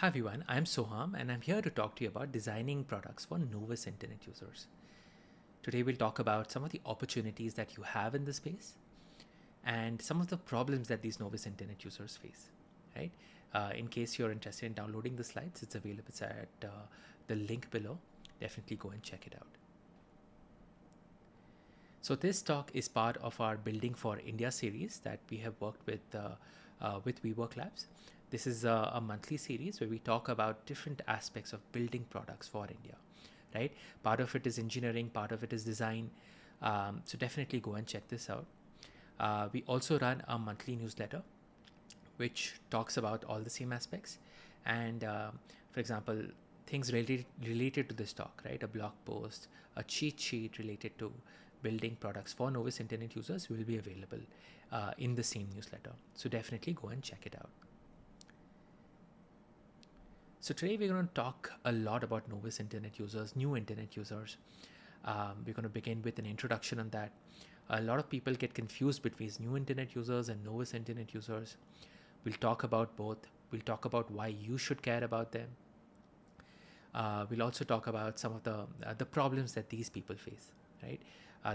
Hi everyone, I'm Soham and I'm here to talk to you about designing products for Novice internet users. Today we'll talk about some of the opportunities that you have in this space and some of the problems that these Novice internet users face. Right? In case you're interested in downloading the slides, it's available at the link below. Definitely go and check it out. So this talk is part of our Building for India series that we have worked with WeWork Labs. This is a monthly series where we talk about different aspects of building products for India, right? Part of it is engineering, part of it is design. So definitely go and check this out. We also run a monthly newsletter which talks about all the same aspects. And for example, things related to this talk, right? A blog post, a cheat sheet related to building products for Novice internet users will be available in the same newsletter. So definitely go and check it out. So today we're going to talk a lot about Novice internet users, new internet users. We're going to begin with an introduction on that. A lot of people get confused between new internet users and Novice internet users. We'll talk about both. We'll talk about why you should care about them. We'll also talk about some of the problems that these people face, right?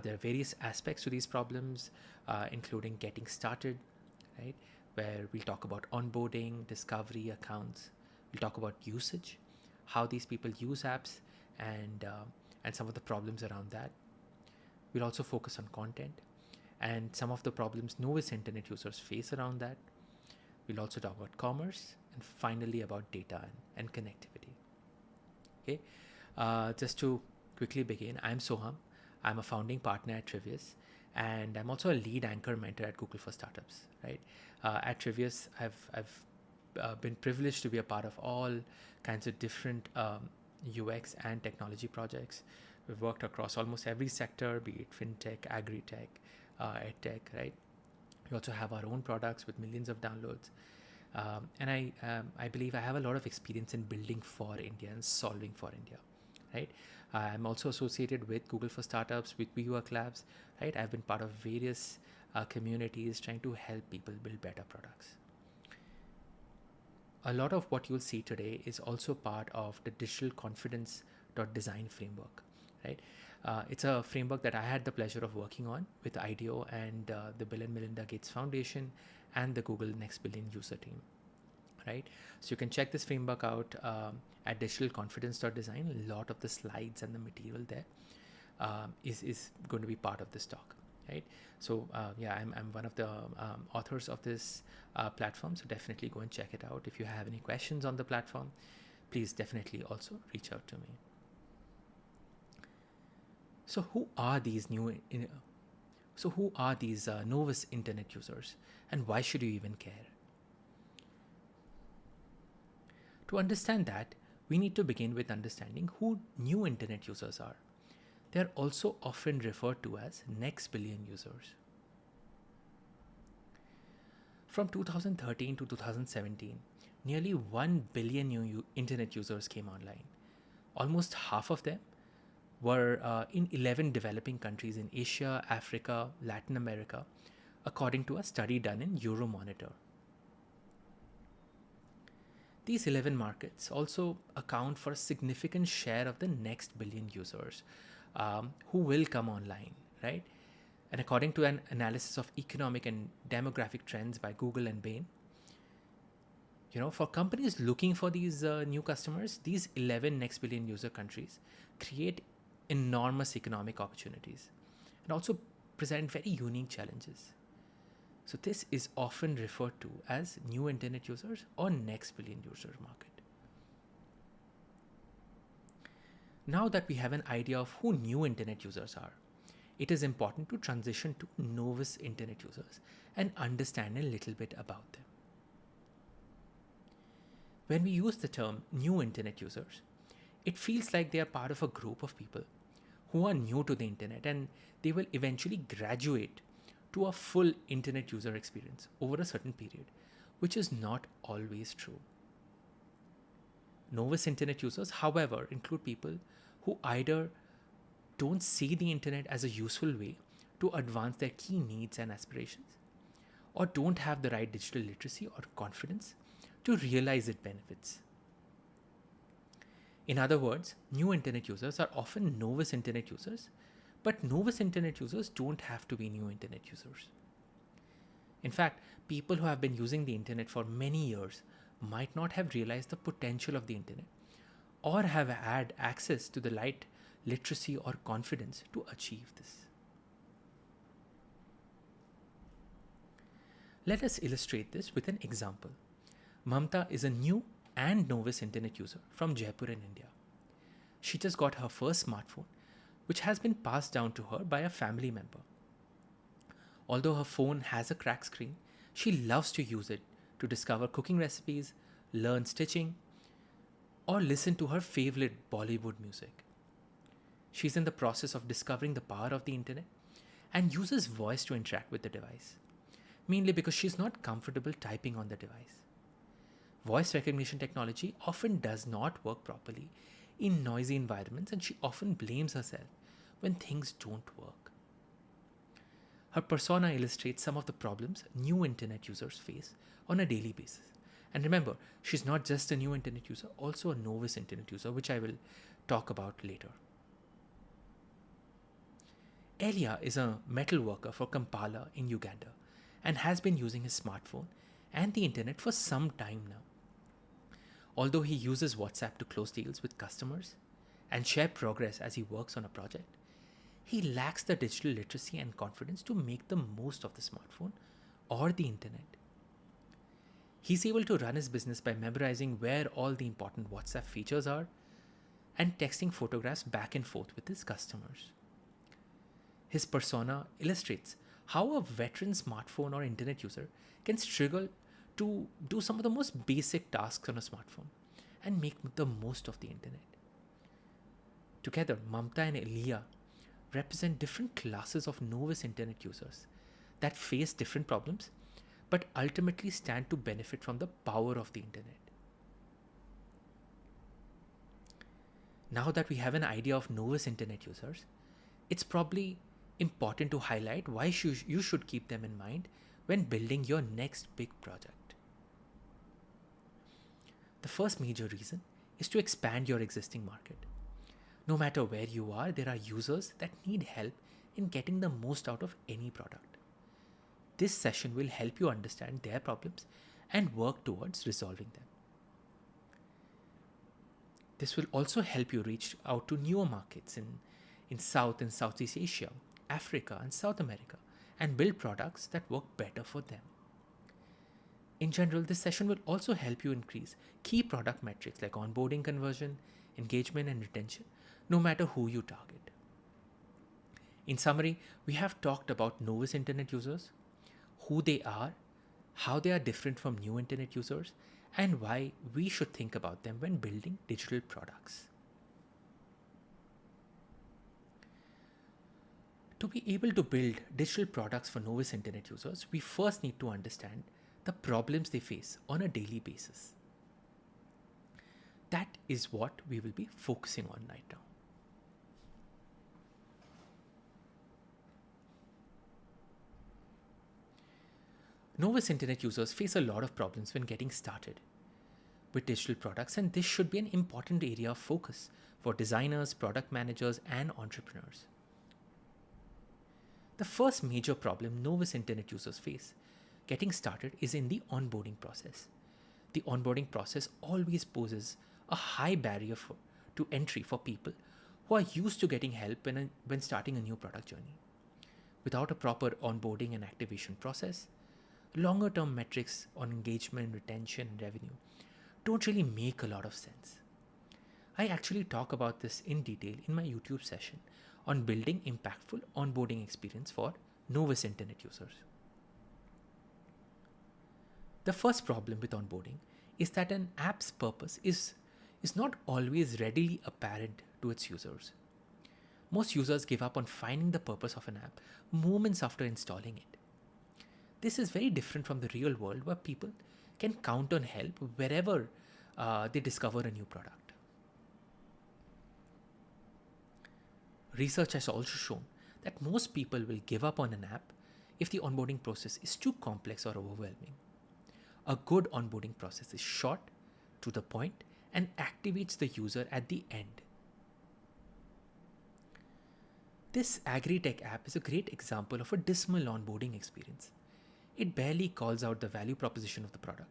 There are various aspects to these problems, including getting started, right? Where we'll talk about onboarding, discovery, accounts. We'll talk about usage, how these people use apps, and some of the problems around that. We'll also focus on content and some of the problems Novice internet users face around that. We'll also talk about commerce and finally about data and connectivity. Okay, just to quickly begin, I'm Soham. I'm a founding partner at Trivius, and I'm also a lead anchor mentor at Google for Startups. Right, at Trivius, I've been privileged to be a part of all kinds of different UX and technology projects. We've worked across almost every sector, be it fintech, agri-tech, edtech, right? We also have our own products with millions of downloads. And I believe I have a lot of experience in building for India and solving for India, right? I'm also associated with Google for Startups, with WeWork Labs, right? I've been part of various communities trying to help people build better products. A lot of what you'll see today is also part of the digital confidence design framework, right? It's a framework that I had the pleasure of working on with IDEO and the Bill and Melinda Gates Foundation and the Google Next Billion user team, right? So you can check this framework out at digitalconfidence.design. A lot of the slides and the material there is going to be part of this talk, right? So I'm one of the authors of this platform, so definitely go and check it out. If you have any questions on the platform, please definitely also reach out to me. So who are these Novice internet users, and why should you even care? To understand that, we need to begin with understanding who new internet users are. They are also often referred to as next billion users. From 2013 to 2017, nearly 1 billion new internet users came online. Almost half of them were in 11 developing countries in Asia, Africa, Latin America, according to a study done in Euromonitor. These 11 markets also account for a significant share of the next billion users who will come online, right? And according to an analysis of economic and demographic trends by Google and Bain, for companies looking for these new customers, these 11 next billion user countries create enormous economic opportunities and also present very unique challenges. So this is often referred to as new internet users or next billion user market. Now that we have an idea of who new internet users are, it is important to transition to Novice internet users and understand a little bit about them. When we use the term new internet users, it feels like they are part of a group of people who are new to the internet and they will eventually graduate to a full internet user experience over a certain period, which is not always true. Novice internet users, however, include people who either don't see the internet as a useful way to advance their key needs and aspirations, or don't have the right digital literacy or confidence to realize its benefits. In other words, new internet users are often novice internet users, but novice internet users don't have to be new internet users. In fact, people who have been using the internet for many years might not have realized the potential of the internet or have had access to the light literacy or confidence to achieve this. Let us illustrate this with an example. Mamta is a new and novice internet user from Jaipur in India. She just got her first smartphone, which has been passed down to her by a family member. Although her phone has a cracked screen, she loves to use it to discover cooking recipes, learn stitching, or listen to her favorite Bollywood music. She's in the process of discovering the power of the internet and uses voice to interact with the device, mainly because she's not comfortable typing on the device. Voice recognition technology often does not work properly in noisy environments, and she often blames herself when things don't work. Her persona illustrates some of the problems new internet users face on a daily basis. And remember, she's not just a new internet user, also a novice internet user, which I will talk about later. Elia is a metal worker for Kampala in Uganda and has been using his smartphone and the internet for some time now. Although he uses WhatsApp to close deals with customers and share progress as he works on a project, he lacks the digital literacy and confidence to make the most of the smartphone or the internet. He's able to run his business by memorizing where all the important WhatsApp features are and texting photographs back and forth with his customers. His persona illustrates how a veteran smartphone or internet user can struggle to do some of the most basic tasks on a smartphone and make the most of the internet. Together, Mamta and Elia represent different classes of novice internet users that face different problems but ultimately stand to benefit from the power of the internet. Now that we have an idea of novice internet users, it's probably important to highlight why you should keep them in mind when building your next big project. The first major reason is to expand your existing market. No matter where you are, there are users that need help in getting the most out of any product. This session will help you understand their problems and work towards resolving them. This will also help you reach out to newer markets in South and Southeast Asia, Africa, and South America, and build products that work better for them. In general, this session will also help you increase key product metrics like onboarding, conversion, engagement, and retention, no matter who you target. In summary, we have talked about novice internet users, who they are, how they are different from new internet users, and why we should think about them when building digital products. To be able to build digital products for novice internet users, we first need to understand the problems they face on a daily basis. That is what we will be focusing on right now. Novice internet users face a lot of problems when getting started with digital products, and this should be an important area of focus for designers, product managers, and entrepreneurs. The first major problem novice internet users face getting started is in the onboarding process. The onboarding process always poses a high barrier to entry for people who are used to getting help when starting a new product journey. Without a proper onboarding and activation process, longer term metrics on engagement, retention, and revenue don't really make a lot of sense. I actually talk about this in detail in my YouTube session on building impactful onboarding experience for novice internet users. The first problem with onboarding is that an app's purpose is not always readily apparent to its users. Most users give up on finding the purpose of an app moments after installing it. This is very different from the real world where people can count on help wherever they discover a new product. Research has also shown that most people will give up on an app if the onboarding process is too complex or overwhelming. A good onboarding process is short, to the point, and activates the user at the end. This AgriTech app is a great example of a dismal onboarding experience. It barely calls out the value proposition of the product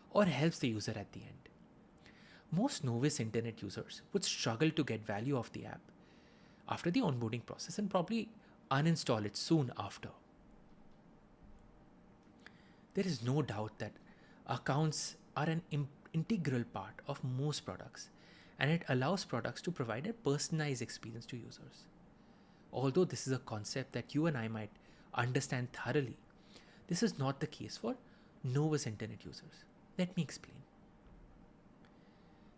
or helps the user at the end. Most novice internet users would struggle to get value of the app after the onboarding process and probably uninstall it soon after. There is no doubt that accounts are an integral part of most products, and it allows products to provide a personalized experience to users. Although this is a concept that you and I might understand thoroughly, this is not the case for novice internet users. Let me explain.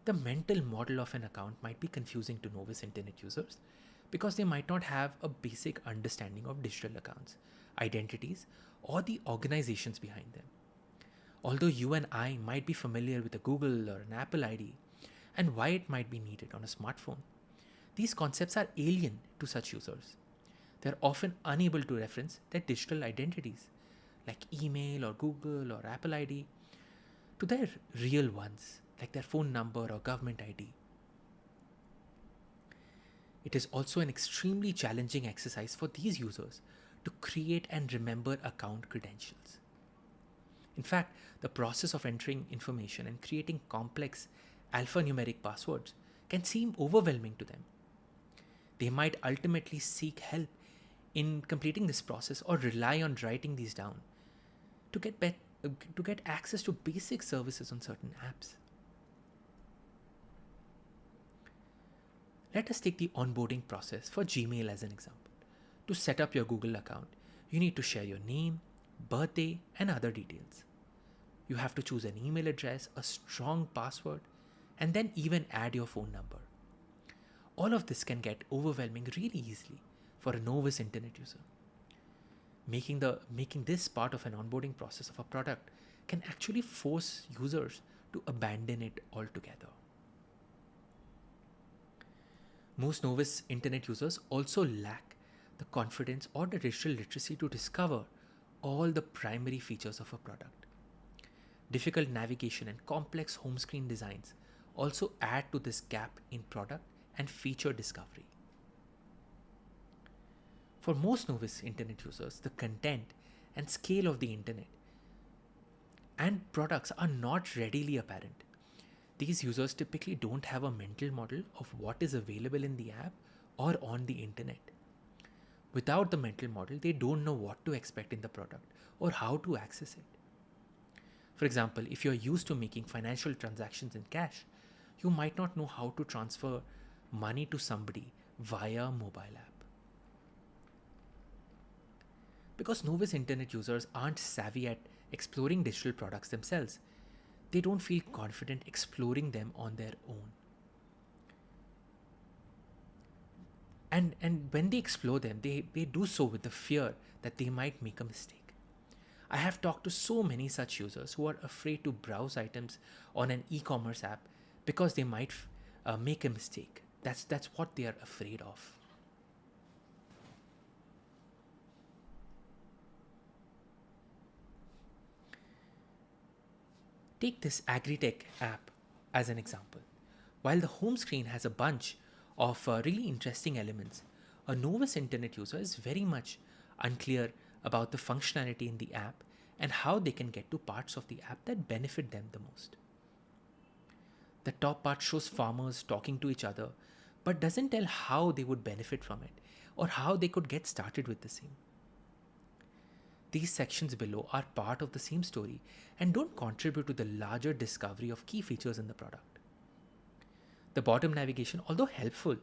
The mental model of an account might be confusing to novice internet users because they might not have a basic understanding of digital accounts, identities, or the organizations behind them. Although you and I might be familiar with a Google or an Apple ID and why it might be needed on a smartphone, these concepts are alien to such users. They are often unable to reference their digital identities, like email or Google or Apple ID, to their real ones, like their phone number or government ID. It is also an extremely challenging exercise for these users to create and remember account credentials. In fact, the process of entering information and creating complex alphanumeric passwords can seem overwhelming to them. They might ultimately seek help in completing this process or rely on writing these down to get access to basic services on certain apps. Let us take the onboarding process for Gmail as an example. To set up your Google account, you need to share your name, birthday, and other details. You have to choose an email address, a strong password, and then even add your phone number. All of this can get overwhelming really easily for a novice internet user. Making this part of an onboarding process of a product can actually force users to abandon it altogether. Most novice internet users also lack the confidence or the digital literacy to discover all the primary features of a product. Difficult navigation and complex home screen designs also add to this gap in product and feature discovery. For most novice internet users, the content and scale of the internet and products are not readily apparent. These users typically don't have a mental model of what is available in the app or on the internet. Without the mental model, they don't know what to expect in the product or how to access it. For example, if you're used to making financial transactions in cash, you might not know how to transfer money to somebody via a mobile app. Because novice internet users aren't savvy at exploring digital products themselves, they don't feel confident exploring them on their own. And when they explore them, they do so with the fear that they might make a mistake. I have talked to so many such users who are afraid to browse items on an e-commerce app because they might make a mistake. That's what they are afraid of. Take this AgriTech app as an example. While the home screen has a bunch of really interesting elements, a novice internet user is very much unclear about the functionality in the app and how they can get to parts of the app that benefit them the most. The top part shows farmers talking to each other, but doesn't tell how they would benefit from it or how they could get started with the same. These sections below are part of the same story and don't contribute to the larger discovery of key features in the product. The bottom navigation, although helpful,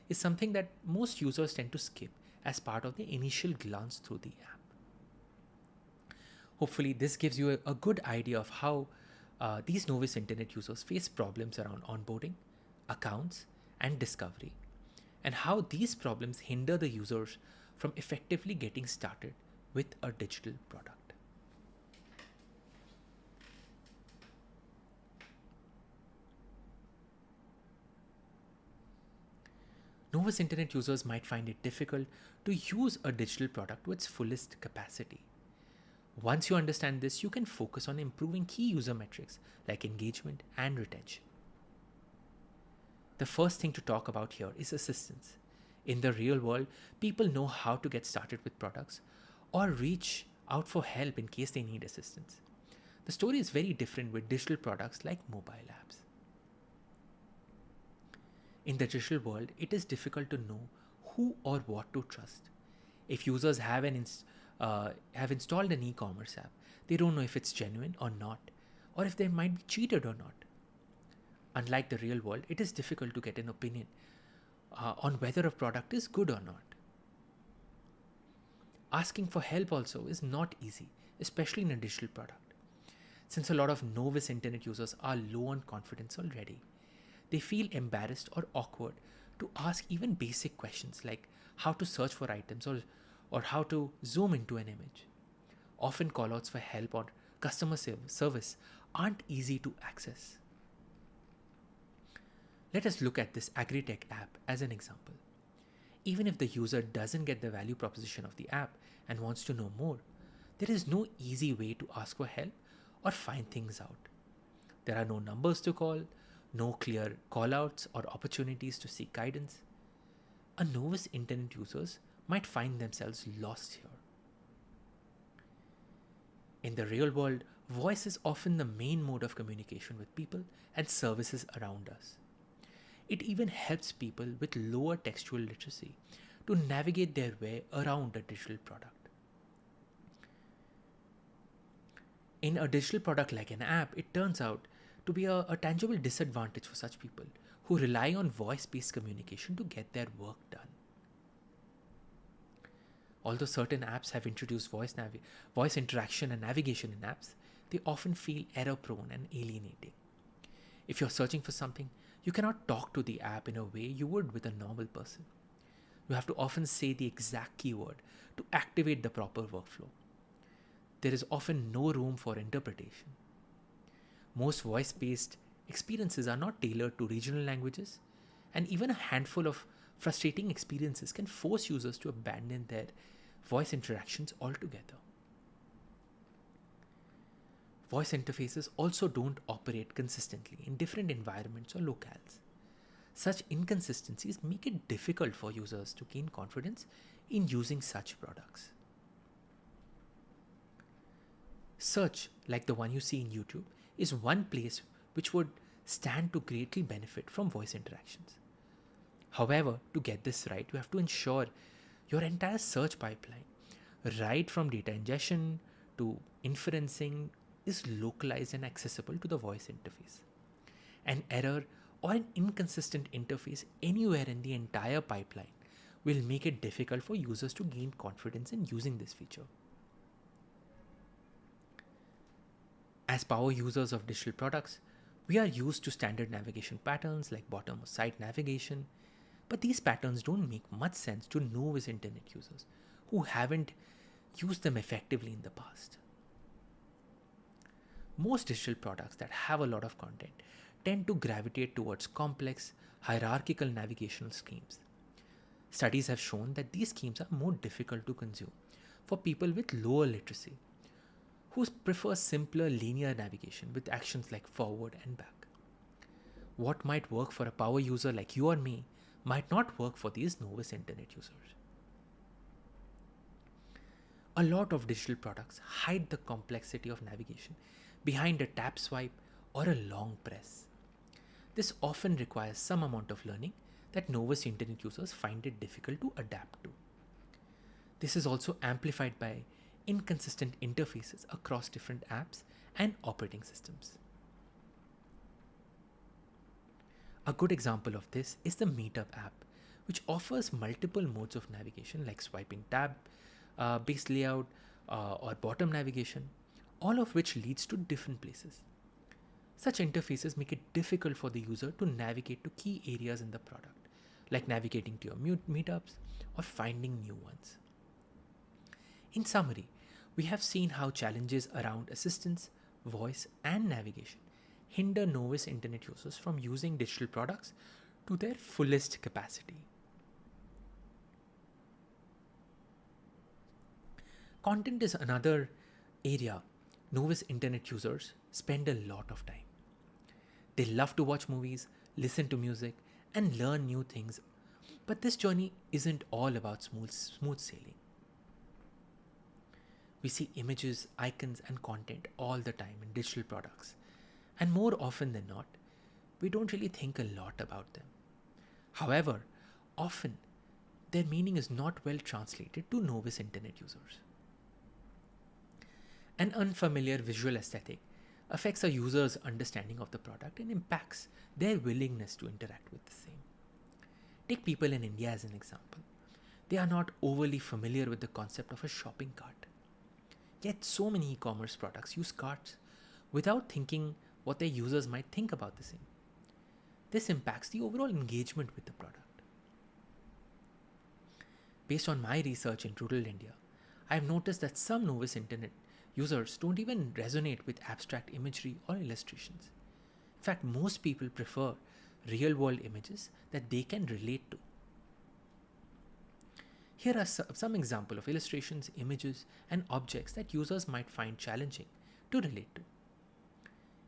is something that most users tend to skip as part of the initial glance through the app. Hopefully, this gives you a good idea of how these novice internet users face problems around onboarding, accounts, and discovery, and how these problems hinder the users from effectively getting started with a digital product. Novice internet users might find it difficult to use a digital product to its fullest capacity. Once you understand this, you can focus on improving key user metrics like engagement and retention. The first thing to talk about here is assistance. In the real world, people know how to get started with products or reach out for help in case they need assistance. The story is very different with digital products like mobile apps. In the digital world, it is difficult to know who or what to trust. If users have installed an e-commerce app, they don't know if it's genuine or not, or if they might be cheated or not. Unlike the real world, it is difficult to get an opinion on whether a product is good or not. Asking for help also is not easy, especially in a digital product. Since a lot of novice internet users are low on confidence already, they feel embarrassed or awkward to ask even basic questions like how to search for items or how to zoom into an image. Often callouts for help or customer service aren't easy to access. Let us look at this AgriTech app as an example. Even if the user doesn't get the value proposition of the app and wants to know more, there is no easy way to ask for help or find things out. There are no numbers to call, no clear callouts or opportunities to seek guidance. A novice internet users might find themselves lost here. In the real world, voice is often the main mode of communication with people and services around us. It even helps people with lower textual literacy to navigate their way around a digital product. In a digital product like an app, it turns out to be a tangible disadvantage for such people who rely on voice-based communication to get their work done. Although certain apps have introduced voice interaction and navigation in apps, they often feel error-prone and alienating. If you're searching for something, you cannot talk to the app in a way you would with a normal person. You have to often say the exact keyword to activate the proper workflow. There is often no room for interpretation. Most voice-based experiences are not tailored to regional languages, and even a handful of frustrating experiences can force users to abandon their voice interactions altogether. Voice interfaces also don't operate consistently in different environments or locales. Such inconsistencies make it difficult for users to gain confidence in using such products. Search, like the one you see in YouTube, is one place which would stand to greatly benefit from voice interactions. However, to get this right, you have to ensure your entire search pipeline, right from data ingestion to inferencing, is localized and accessible to the voice interface. An error or an inconsistent interface anywhere in the entire pipeline will make it difficult for users to gain confidence in using this feature. As power users of digital products, we are used to standard navigation patterns like bottom or side navigation, but these patterns don't make much sense to novice internet users who haven't used them effectively in the past. Most digital products that have a lot of content tend to gravitate towards complex, hierarchical navigational schemes. Studies have shown that these schemes are more difficult to consume for people with lower literacy, who prefer simpler linear navigation with actions like forward and back. What might work for a power user like you or me might not work for these novice internet users. A lot of digital products hide the complexity of navigation behind a tap swipe or a long press. This often requires some amount of learning that novice internet users find it difficult to adapt to. This is also amplified by inconsistent interfaces across different apps and operating systems. A good example of this is the Meetup app, which offers multiple modes of navigation like swiping tab based layout or bottom navigation, all of which leads to different places. Such interfaces make it difficult for the user to navigate to key areas in the product, like navigating to your meetups or finding new ones. In summary, we have seen how challenges around assistance, voice, and navigation hinder novice internet users from using digital products to their fullest capacity. Content is another area novice internet users spend a lot of time. They love to watch movies, listen to music, and learn new things. But this journey isn't all about smooth sailing. We see images, icons, and content all the time in digital products. And more often than not, we don't really think a lot about them. However, often their meaning is not well translated to novice internet users. An unfamiliar visual aesthetic affects a user's understanding of the product and impacts their willingness to interact with the same. Take people in India as an example. They are not overly familiar with the concept of a shopping cart. Yet, so many e commerce products use carts without thinking what their users might think about the same. This impacts the overall engagement with the product. Based on my research in rural India, I have noticed that some novice internet users don't even resonate with abstract imagery or illustrations. In fact, most people prefer real world images that they can relate to. Here are some examples of illustrations, images, and objects that users might find challenging to relate to.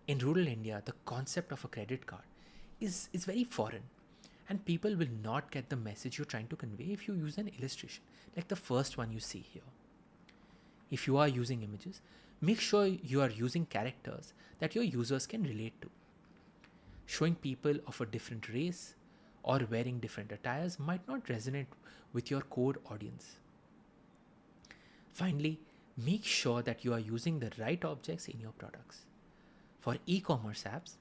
In rural India, the concept of a credit card is very foreign, and people will not get the message you're trying to convey if you use an illustration, like the first one you see here. If you are using images, make sure you are using characters that your users can relate to. Showing people of a different race or wearing different attires might not resonate with your core audience. Finally, make sure that you are using the right objects in your products. For e-commerce apps,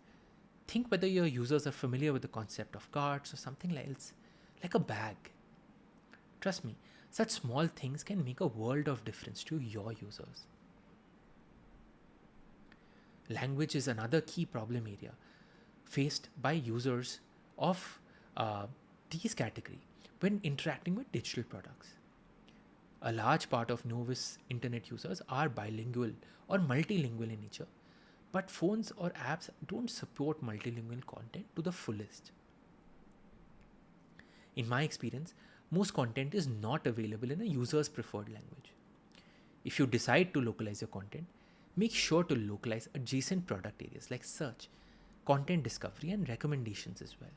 think whether your users are familiar with the concept of carts or something else, like a bag. Trust me, such small things can make a world of difference to your users. Language is another key problem area faced by users of these category when interacting with digital products. A large part of novice internet users are bilingual or multilingual in nature, but phones or apps don't support multilingual content to the fullest. In my experience, most content is not available in a user's preferred language. If you decide to localize your content, make sure to localize adjacent product areas like search, content discovery, and recommendations as well.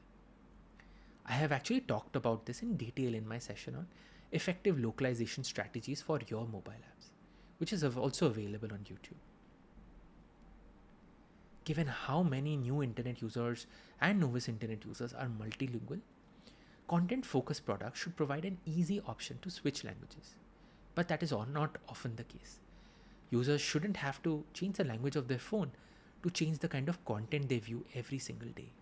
I have actually talked about this in detail in my session on effective localization strategies for your mobile apps, which is also available on YouTube. Given how many new internet users and novice internet users are multilingual, content focused products should provide an easy option to switch languages. But that is not often the case. Users shouldn't have to change the language of their phone to change the kind of content they view every single day.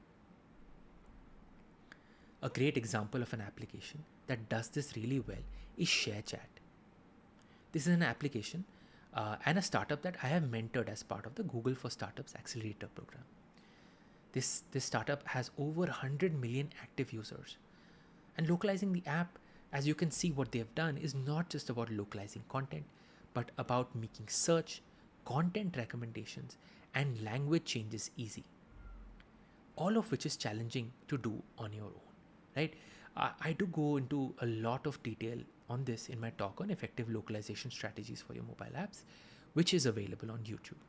A great example of an application that does this really well is ShareChat. This is an application and a startup that I have mentored as part of the Google for Startups Accelerator program. This startup has over 100 million active users. And localizing the app, as you can see what they have done, is not just about localizing content, but about making search, content recommendations, and language changes easy. All of which is challenging to do on your own, right? I do go into a lot of detail on this in my talk on effective localization strategies for your mobile apps, which is available on YouTube.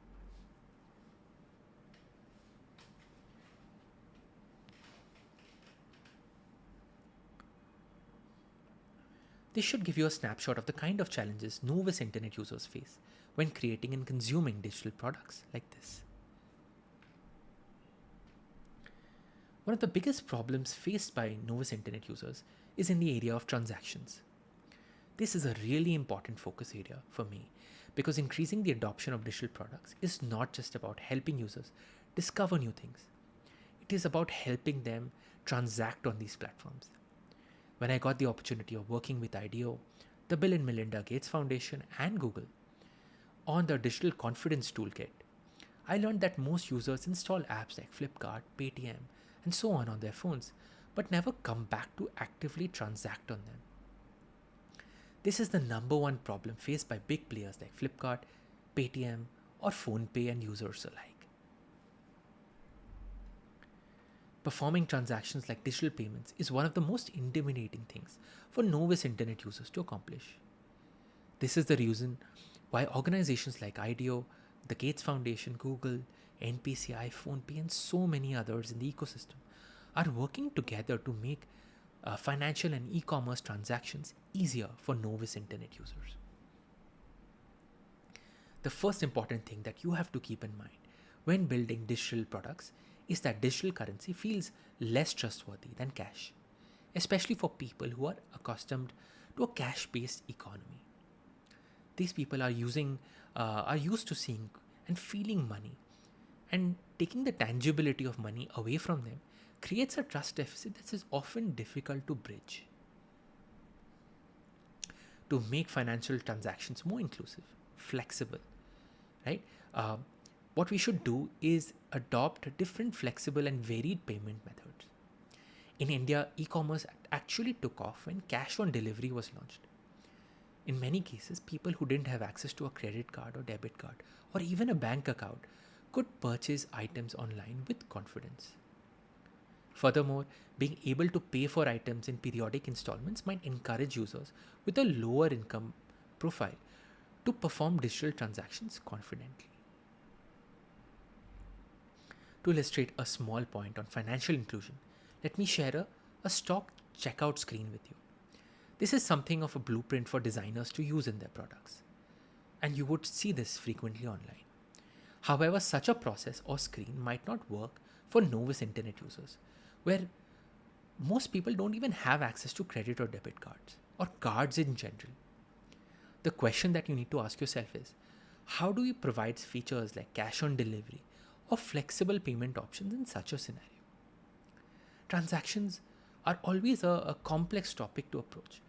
This should give you a snapshot of the kind of challenges novice internet users face when creating and consuming digital products like this. One of the biggest problems faced by novice internet users is in the area of transactions. This is a really important focus area for me because increasing the adoption of digital products is not just about helping users discover new things. It is about helping them transact on these platforms. When I got the opportunity of working with IDEO, the Bill and Melinda Gates Foundation, and Google on the Digital Confidence Toolkit, I learned that most users install apps like Flipkart, Paytm, and so on their phones, but never come back to actively transact on them. This is the number one problem faced by big players like Flipkart, Paytm, or PhonePe and users alike. Performing transactions like digital payments is one of the most intimidating things for novice internet users to accomplish. This is the reason why organizations like IDEO, the Gates Foundation, Google, NPCI, PhonePe, and so many others in the ecosystem are working together to make financial and e-commerce transactions easier for novice internet users. The first important thing that you have to keep in mind when building digital products is that digital currency feels less trustworthy than cash, especially for people who are accustomed to a cash-based economy. These people are used to seeing and feeling money, and taking the tangibility of money away from them creates a trust deficit that is often difficult to bridge. To make financial transactions more inclusive, flexible, right? Uh, what we should do is adopt different flexible and varied payment methods. In India, e-commerce actually took off when cash on delivery was launched. In many cases, people who didn't have access to a credit card or debit card or even a bank account could purchase items online with confidence. Furthermore, being able to pay for items in periodic installments might encourage users with a lower income profile to perform digital transactions confidently. To illustrate a small point on financial inclusion, let me share a stock checkout screen with you. This is something of a blueprint for designers to use in their products, and you would see this frequently online. However, such a process or screen might not work for novice internet users, where most people don't even have access to credit or debit cards, or cards in general. The question that you need to ask yourself is, how do we provide features like cash on delivery or flexible payment options in such a scenario? Transactions are always a complex topic to approach,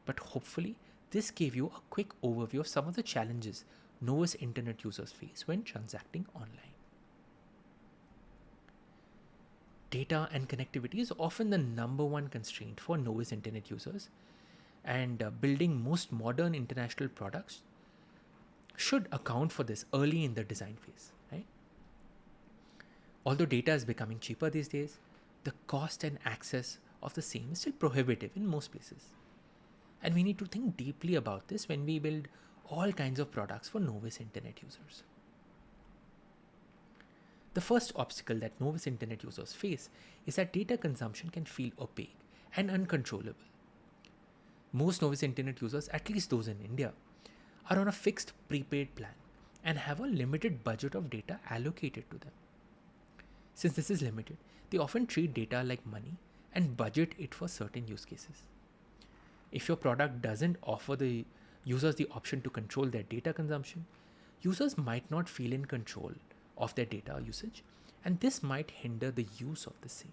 but hopefully this gave you a quick overview of some of the challenges novice internet users face when transacting online. Data and connectivity is often the number one constraint for novice internet users, and building most modern international products should account for this early in the design phase, right? Although data is becoming cheaper these days, the cost and access of the same is still prohibitive in most places. And we need to think deeply about this when we build all kinds of products for novice internet users. The first obstacle that novice internet users face is that data consumption can feel opaque and uncontrollable. Most novice internet users, at least those in India, are on a fixed prepaid plan and have a limited budget of data allocated to them. Since this is limited, they often treat data like money and budget it for certain use cases. If your product doesn't offer the users the option to control their data consumption, users might not feel in control of their data usage, and this might hinder the use of the same.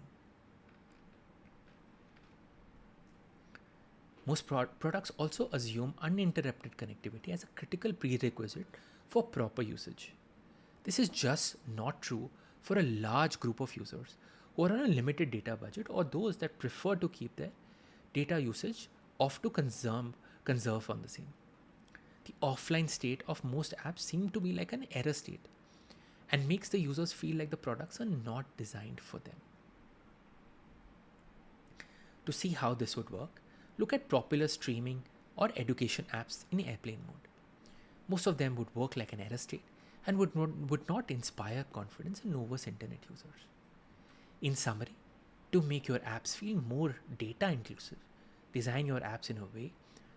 Most products also assume uninterrupted connectivity as a critical prerequisite for proper usage. This is just not true for a large group of users who are on a limited data budget, or those that prefer to keep their data usage off to conserve on the same. The offline state of most apps seem to be like an error state and makes the users feel like the products are not designed for them. To see how this would work, look at popular streaming or education apps in airplane mode. Most of them would work like an error state and would not inspire confidence in novice internet users. In summary, to make your apps feel more data inclusive, design your apps in a way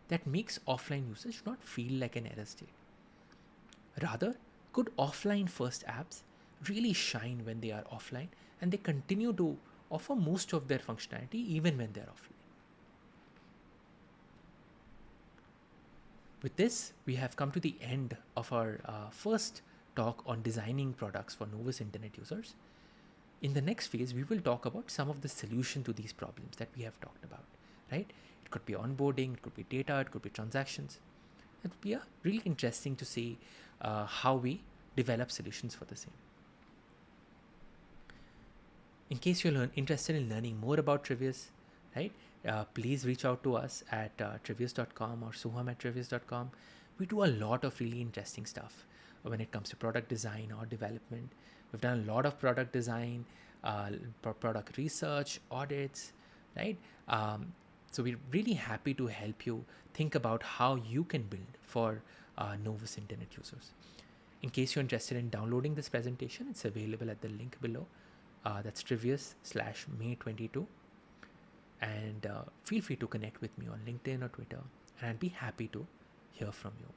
that makes offline usage not feel like an error state. Rather, good offline first apps really shine when they are offline, and they continue to offer most of their functionality even when they're offline. With this, we have come to the end of our first talk on designing products for novice internet users. In the next phase, we will talk about some of the solution to these problems that we have talked about, right? It could be onboarding, it could be data, it could be transactions. It would be really interesting to see how we develop solutions for the same. In case you're interested in learning more about Trivius, right? Please reach out to us at trivius.com or suham@trivius.com. We do a lot of really interesting stuff when it comes to product design or development. We've done a lot of product design, product research, audits, right? So we're really happy to help you think about how you can build for novice internet users. In case you're interested in downloading this presentation, it's available at the link below. That's trivius/May22. And feel free to connect with me on LinkedIn or Twitter, and I'd be happy to hear from you.